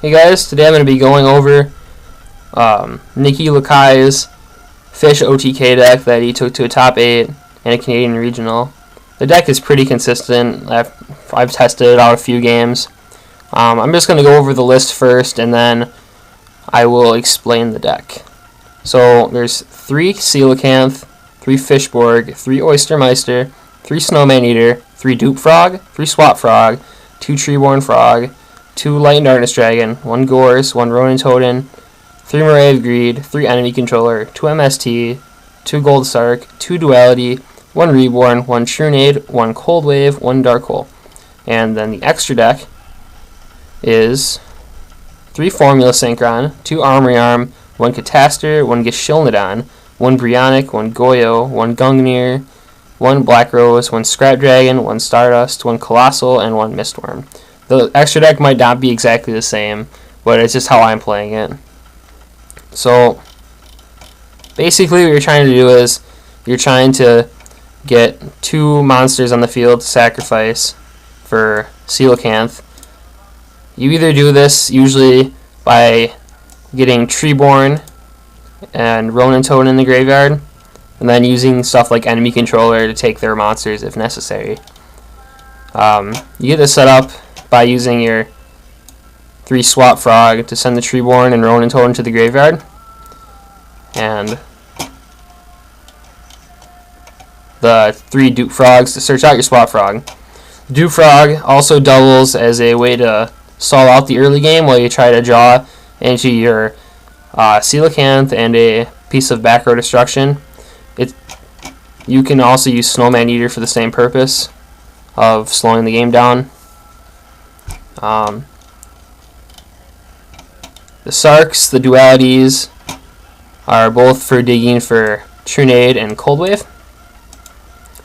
Hey guys, today I'm going to be going over Nikki Lakai's Fish OTK deck that he took to a top 8 and a Canadian regional. The deck is pretty consistent. I've tested it out a few games. I'm just going to go over the list first and then I will explain the deck. So there's 3 Coelacanth, 3 Fishborg, 3 Oyster Meister, 3 Snowman Eater, 3 Dupe Frog, 3 Swap Frog, 2 Treeborn Frog, 2 Light and Darkness Dragon, 1 Gorz, 1 Ronintoadin, 3 Moray of Greed, 3 Enemy Controller, 2 MST, 2 Gold Sarc, 2 Duality, 1 Reborn, 1 Trunade, 1 Cold Wave, 1 Dark Hole. And then the extra deck is 3 Formula Synchron, 2 Armory Arm, 1 Catastor, 1 Gishilnodon, 1 Brionac, 1 Goyo, 1 Gungnir, 1 Black Rose, 1 Scrap Dragon, 1 Stardust, 1 Colossal, and 1 Mist Wurm. The extra deck might not be exactly the same, but it's just how I'm playing it. So basically what you're trying to do is you're trying to get 2 monsters on the field to sacrifice for Coelacanth. You either do this usually by getting Treeborn and Ronintoadin in the graveyard, and then using stuff like Enemy Controller to take their monsters if necessary. You get this set up by using your 3 Swap Frog to send the Treeborn and Ronintoadin to the graveyard, and the 3 Dupe Frogs to search out your Swap Frog. Dupe Frog also doubles as a way to stall out the early game while you try to draw into your Coelacanth and a piece of back row destruction. You can also use Snowman Eater for the same purpose of slowing the game down. The Sarcs, the Dualities, are both for digging for Trunade and Cold Wave,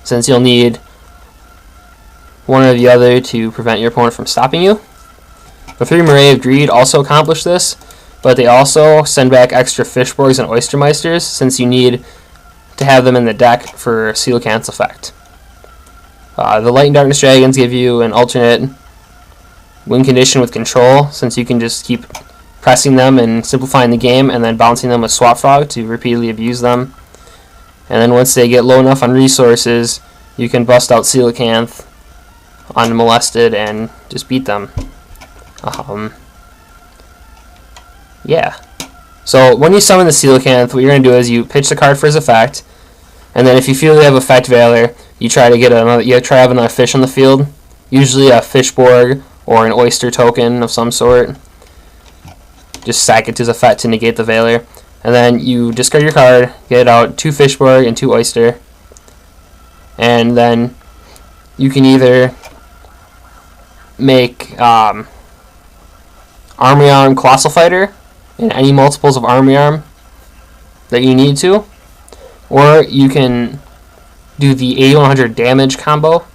since you'll need one or the other to prevent your opponent from stopping you. The 3 Moray of Greed also accomplish this, but they also send back extra Fishborgs and Oyster Meisters, since you need to have them in the deck for Coelacanth's effect. The Light and Darkness Dragons give you an alternate win condition with control, since you can just keep pressing them and simplifying the game and then bouncing them with Swap Frog to repeatedly abuse them. And then once they get low enough on resources, you can bust out Coelacanth unmolested and just beat them. Yeah. So when you summon the Coelacanth, what you're going to do is you pitch the card for his effect, and then if you feel you have effect valor, you try to get another. You try to have another fish on the field, usually a Fishborg or an Oyster token of some sort. Just sack it to his effect to negate the valor, and then you discard your card, get out 2 Fishborg and 2 Oyster, and then you can either make Armory Arm Colossal Fighter and any multiples of Armory Arm that you need to, or you can do the 8100 damage combo,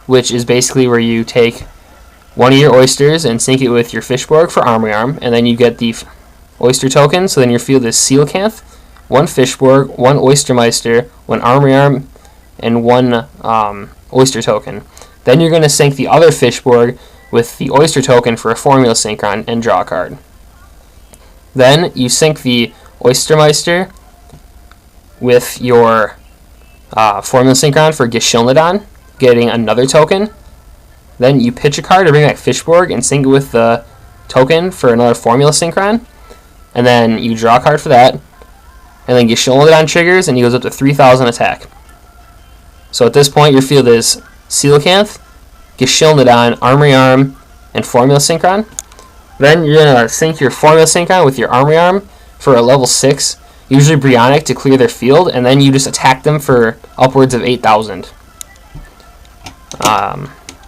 which is basically where you take one of your Oysters and sync it with your Fishborg for Armory Arm, and then you get the Oyster token, so then your field is Coelacanth, 1 Fishborg, 1 Oyster Meister, 1 Armory Arm, and 1 Oyster token. Then you're going to sync the other Fishborg with the Oyster token for a Formula Synchron and draw a card. Then you sync the Oyster Meister with your Formula Synchron for Gishilnodon, getting another token. Then you pitch a card to bring back Fishborg and sync it with the token for another Formula Synchron. And then you draw a card for that. And then Gishilnodon triggers and he goes up to 3000 attack. So at this point your field is Coelacanth, Gishilnodon, Armory Arm, and Formula Synchron. Then you're going to sync your Formula Synchron with your Armory Arm for a level 6, usually Brionac, to clear their field, and then you just attack them for upwards of 8000.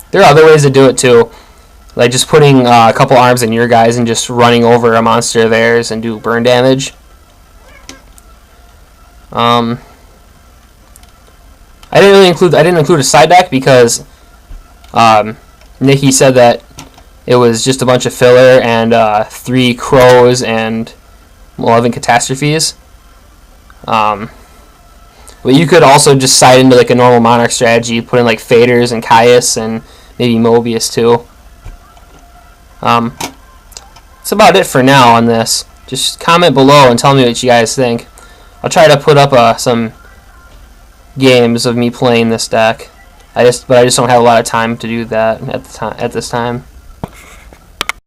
There are other ways to do it too, like just putting a couple arms in your guys and just running over a monster of theirs and do burn damage. I didn't include a side deck because Nikki said that it was just a bunch of filler and 3 crows and 11 catastrophes. But you could also just side into like a normal Monarch strategy, put in like Faders and Caius and maybe Mobius too. that's about it for now on this. Just comment below and tell me what you guys think. I'll try to put up some games of me playing this deck. But I just don't have a lot of time to do that at this time.